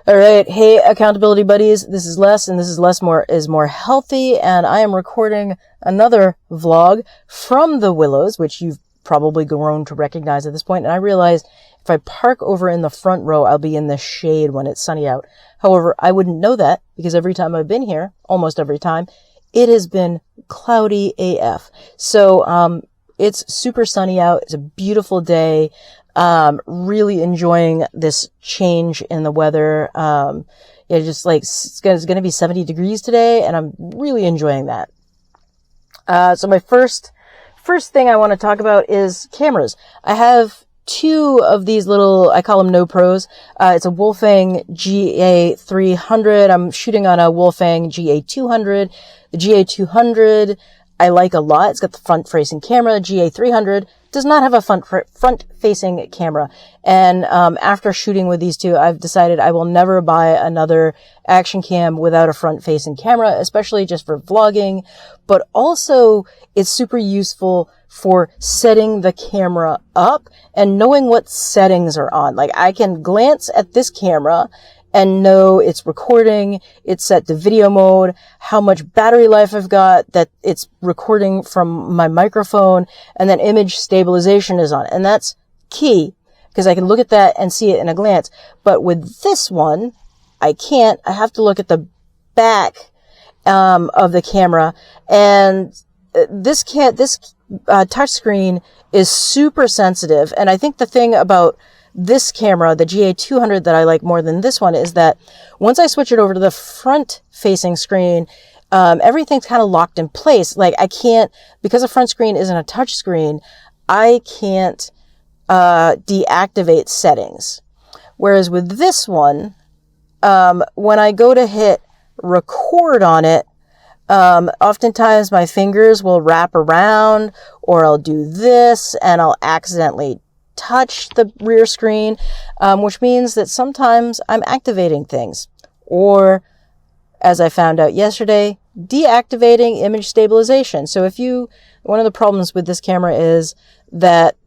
All right. Hey, accountability buddies. This is Les, and this is Les is more healthy. And I am recording another vlog from the Willows, which you've probably grown to recognize at this point. And I realized if I park over in the front row, I'll be in the shade when it's sunny out. However, I wouldn't know that because every time I've been here, almost every time, it has been cloudy AF. So, it's super sunny out. It's a beautiful day. Really enjoying this change in the weather. Just like, it's going to be 70 degrees today, and I'm really enjoying that. So my first thing I want to talk about is cameras. I have two of these little, I call them No Pros. It's a Wolfang GA300. I'm shooting on a Wolfang GA200. The GA200 I like a lot. It's got the front-facing camera. GA300 does not have a front-facing camera. And after shooting with these two, I've decided I will never buy another action cam without a front-facing camera, especially just for vlogging. But also, it's super useful for setting the camera up and knowing what settings are on. Like, I can glance at this camera and know it's recording, it's set to video mode, how much battery life I've got, that it's recording from my microphone, and then image stabilization is on. And that's key, because I can look at that and see it in a glance. But with this one, I can't. I have to look at the back of the camera, and this touchscreen is super sensitive. And I think the thing about this camera, the GA200, that I like more than this one is that once I switch it over to the front-facing screen, everything's kind of locked in place. Like, I can't, because the front screen isn't a touch screen, I can't deactivate settings. Whereas with this one, when I go to hit record on it, oftentimes my fingers will wrap around, or I'll do this and I'll accidentally touch the rear screen, which means that sometimes I'm activating things, or, as I found out yesterday, deactivating image stabilization. So one of the problems with this camera is that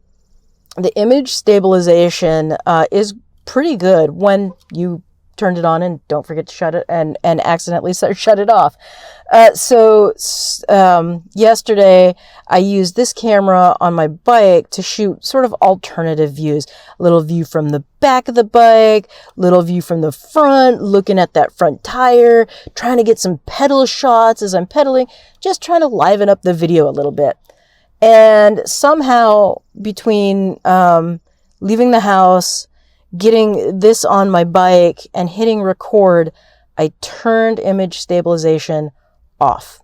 the image stabilization is pretty good when you turned it on and don't forget to shut it and accidentally shut it off. Yesterday I used this camera on my bike to shoot sort of alternative views. A little view from the back of the bike, little view from the front, looking at that front tire, trying to get some pedal shots as I'm pedaling, just trying to liven up the video a little bit. And somehow between leaving the house, getting this on my bike, and hitting record, I turned image stabilization off.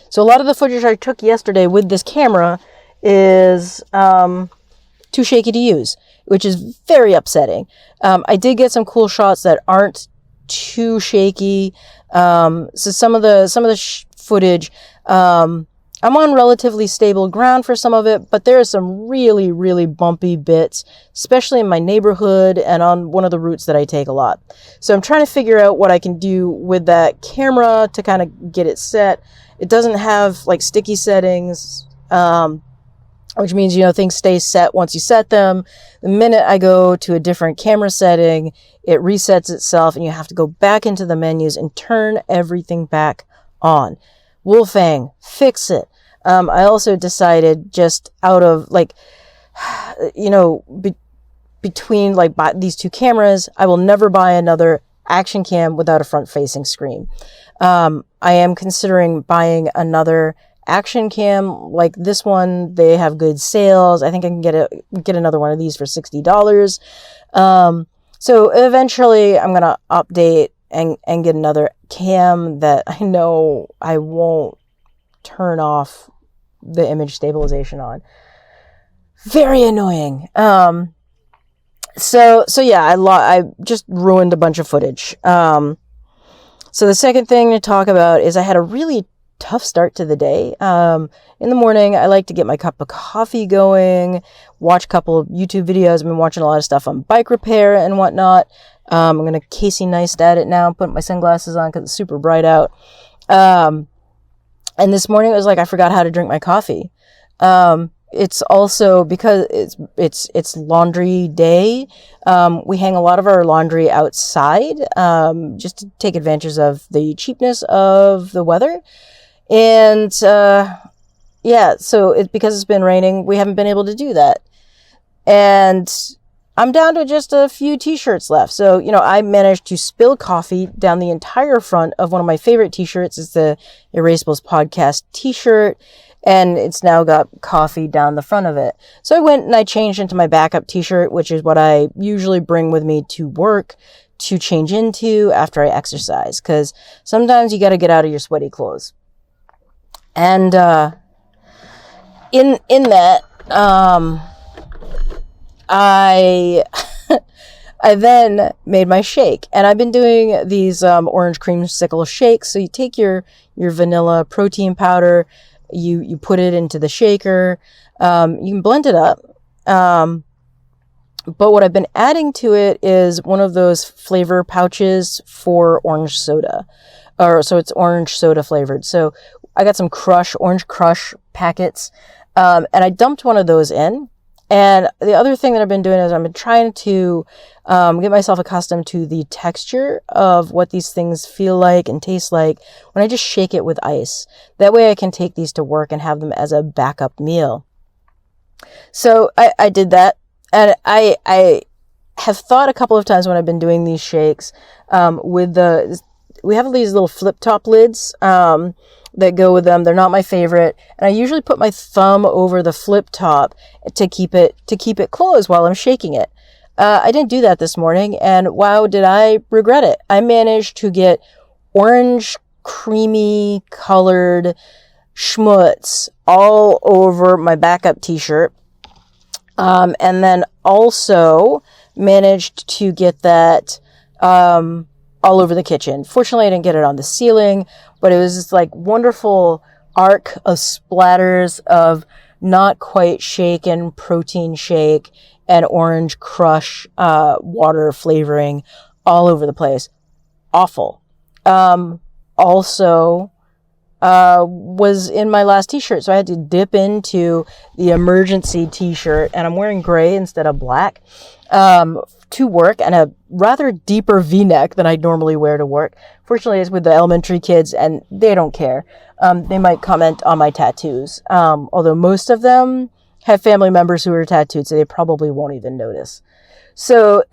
So a lot of the footage I took yesterday with this camera is too shaky to use, which is very upsetting. I did get some cool shots that aren't too shaky. So some of the footage, I'm on relatively stable ground for some of it, but there are some really, really bumpy bits, especially in my neighborhood and on one of the routes that I take a lot. So I'm trying to figure out what I can do with that camera to kind of get it set. It doesn't have like sticky settings, which means, things stay set once you set them. The minute I go to a different camera setting, it resets itself, and you have to go back into the menus and turn everything back on. Wolfang, fix it. I also decided, just out of between these two cameras, I will never buy another action cam without a front-facing screen. I am considering buying another action cam like this one. They have good sales. I think I can get another one of these for $60. So eventually I'm going to update and get another cam that I know I won't turn off the image stabilization on. Very annoying. So yeah, I just ruined a bunch of footage. So the second thing to talk about is I had a really tough start to the day. In the morning, I like to get my cup of coffee going, watch a couple of YouTube videos. I've been watching a lot of stuff on bike repair and whatnot. I'm going to Casey Neistat it now, put my sunglasses on because it's super bright out. And this morning it was like I forgot how to drink my coffee. it's also because it's laundry day. We hang a lot of our laundry outside, just to take advantage of the cheapness of the weather. And, yeah, so because it's been raining, we haven't been able to do that. And I'm down to just a few t-shirts left. So, I managed to spill coffee down the entire front of one of my favorite t-shirts. It's the Erasables podcast t-shirt. And it's now got coffee down the front of it. So I went and I changed into my backup t-shirt, which is what I usually bring with me to work to change into after I exercise. Because sometimes you got to get out of your sweaty clothes. And in that, I I then made my shake, and I've been doing these orange creamsicle shakes. So you take your vanilla protein powder, you put it into the shaker, you can blend it up. But what I've been adding to it is one of those flavor pouches for orange soda, so it's orange soda flavored. So I got some orange crush packets, and I dumped one of those in. And the other thing that I've been doing is I've been trying to get myself accustomed to the texture of what these things feel like and taste like when I just shake it with ice. That way I can take these to work and have them as a backup meal. So I did that. And I have thought a couple of times when I've been doing these shakes, we have these little flip top lids, that go with them. They're not my favorite. And I usually put my thumb over the flip top to keep it closed while I'm shaking it. I didn't do that this morning, and wow, did I regret it. I managed to get orange, creamy colored schmutz all over my backup t-shirt. And then also managed to get that, all over the kitchen. Fortunately, I didn't get it on the ceiling, but it was this like wonderful arc of splatters of not quite shaken protein shake and orange crush, water flavoring all over the place. Awful. Also, was in my last t-shirt, so I had to dip into the emergency t-shirt, and I'm wearing gray instead of black, to work, and a rather deeper v-neck than I normally wear to work. Fortunately, it's with the elementary kids, and they don't care. They might comment on my tattoos, although most of them have family members who are tattooed, so they probably won't even notice. So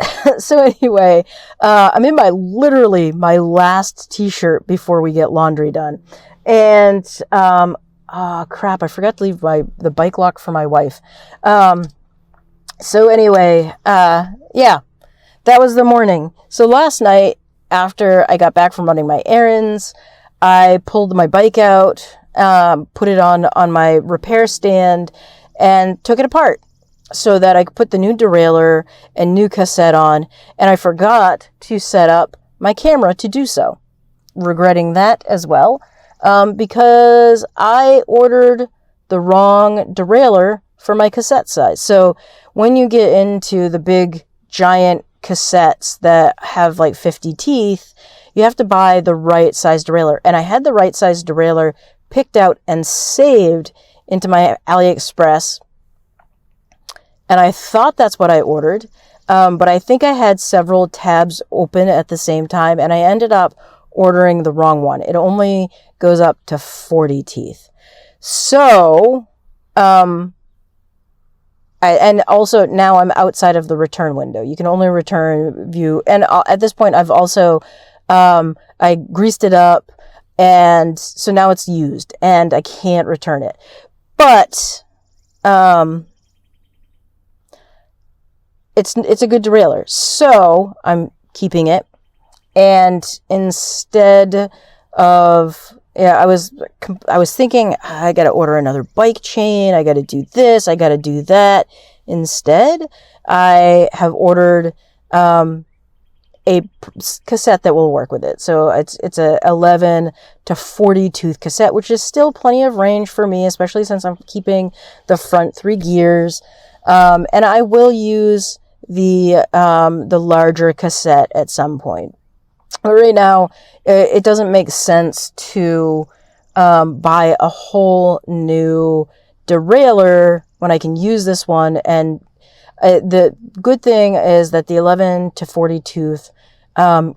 anyway, I'm in literally my last t-shirt before we get laundry done. And, crap, I forgot to leave the bike lock for my wife. So anyway, yeah, that was the morning. So last night, after I got back from running my errands, I pulled my bike out, put it on my repair stand, and took it apart so that I could put the new derailleur and new cassette on, and I forgot to set up my camera to do so. Regretting that as well, because I ordered the wrong derailleur for my cassette size. So when you get into the big giant cassettes that have like 50 teeth, you have to buy the right size derailleur. And I had the right size derailleur picked out and saved into my AliExpress. And I thought that's what I ordered. But I think I had several tabs open at the same time, and I ended up ordering the wrong one. It only goes up to 40 teeth. So, and also now I'm outside of the return window. You can only return view. And at this point, I've also, I greased it up, and so now it's used and I can't return it. But, it's a good derailleur. So I'm keeping it. And instead of, I was thinking, I got to order another bike chain. I got to do this. I got to do that. Instead, I have ordered, a cassette that will work with it. So it's a 11 to 40 tooth cassette, which is still plenty of range for me, especially since I'm keeping the front 3 gears. And I will use the larger cassette at some point. But right now, it doesn't make sense to buy a whole new derailleur when I can use this one. And the good thing is that the 11 to 40 tooth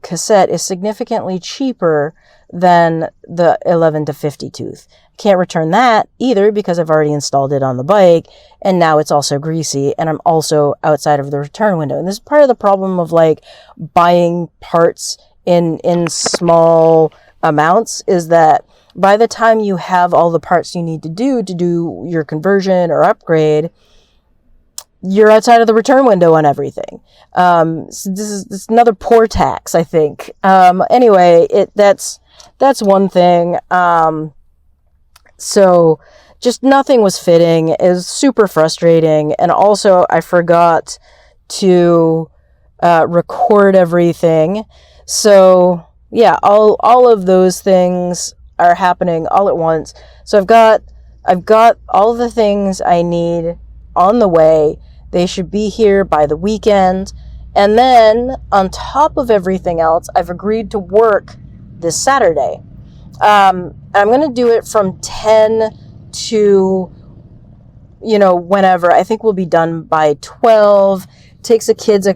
cassette is significantly cheaper than the 11 to 50 tooth. Can't return that either because I've already installed it on the bike, and now it's also greasy, and I'm also outside of the return window. And this is part of the problem of like buying parts in small amounts, is that by the time you have all the parts you need to do your conversion or upgrade, you're outside of the return window on everything. So this is another poor tax, I think. Anyway, that's one thing. So just nothing was fitting. It was super frustrating. And also I forgot to, record everything. So yeah, all of those things are happening all at once. So I've got all the things I need on the way. They should be here by the weekend. And then on top of everything else, I've agreed to work this Saturday. I'm going to do it from 10 to, whenever. I think we'll be done by 12. Takes the kids a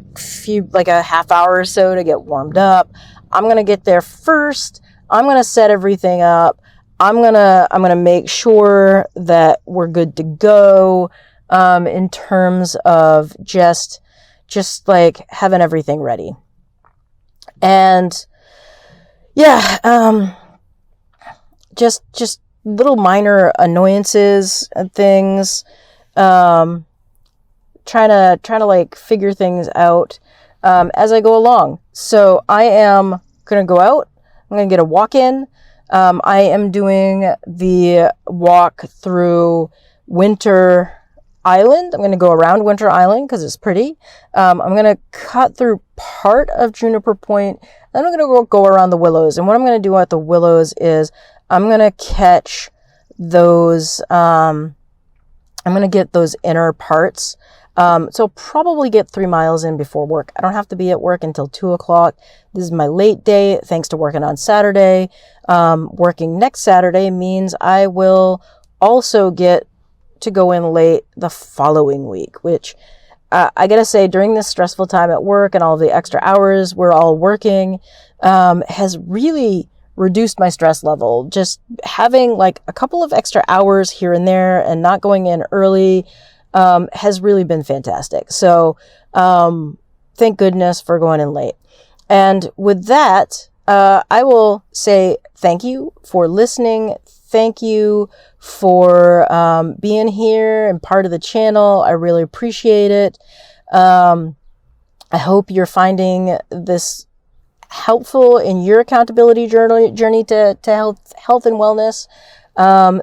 half hour or so to get warmed up. I'm going to get there first. I'm going to set everything up. I'm going to make sure that we're good to go, in terms of just like having everything ready. And yeah, just little minor annoyances and things, trying to like figure things out, as I go along. So I am going to go out. I'm going to get a walk in. I am doing the walk through Winter Island. I'm going to go around Winter Island because it's pretty. I'm going to cut through part of Juniper Point. Then I'm going to go around the Willows. And what I'm going to do at the Willows is I'm going to catch those, I'm going to get those inner parts. So I'll probably get 3 miles in before work. I don't have to be at work until 2:00. This is my late day, thanks to working on Saturday. Working next Saturday means I will also get to go in late the following week, which, I gotta say, during this stressful time at work and all the extra hours we're all working, has really reduced my stress level. Just having like a couple of extra hours here and there and not going in early, has really been fantastic. So, thank goodness for going in late. And with that, I will say thank you for listening. Thank you for, being here and part of the channel. I really appreciate it. I hope you're finding this helpful in your accountability journey to health and wellness.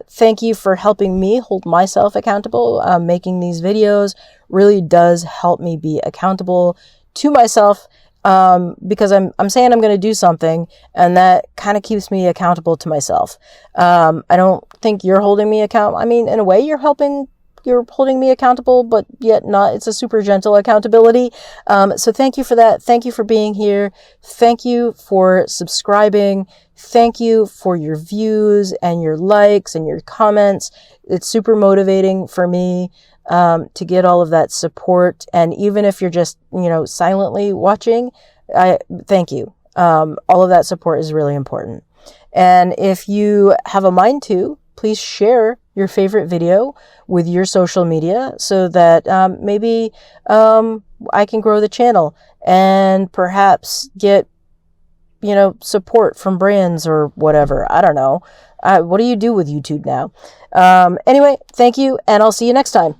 Thank you for helping me hold myself accountable. Making these videos really does help me be accountable to myself, because I'm saying I'm going to do something, and that kind of keeps me accountable to myself. I don't think you're holding me accountable. I mean, in a way, you're holding me accountable, but yet not. It's a super gentle accountability. So thank you for that. Thank you for being here. Thank you for subscribing. Thank you for your views and your likes and your comments. It's super motivating for me, to get all of that support. And even if you're just, silently watching, I thank you. All of that support is really important. And if you have a mind to, please share your favorite video with your social media so that, maybe, I can grow the channel and perhaps get, support from brands or whatever. I don't know. What do you do with YouTube now? Anyway, thank you, and I'll see you next time.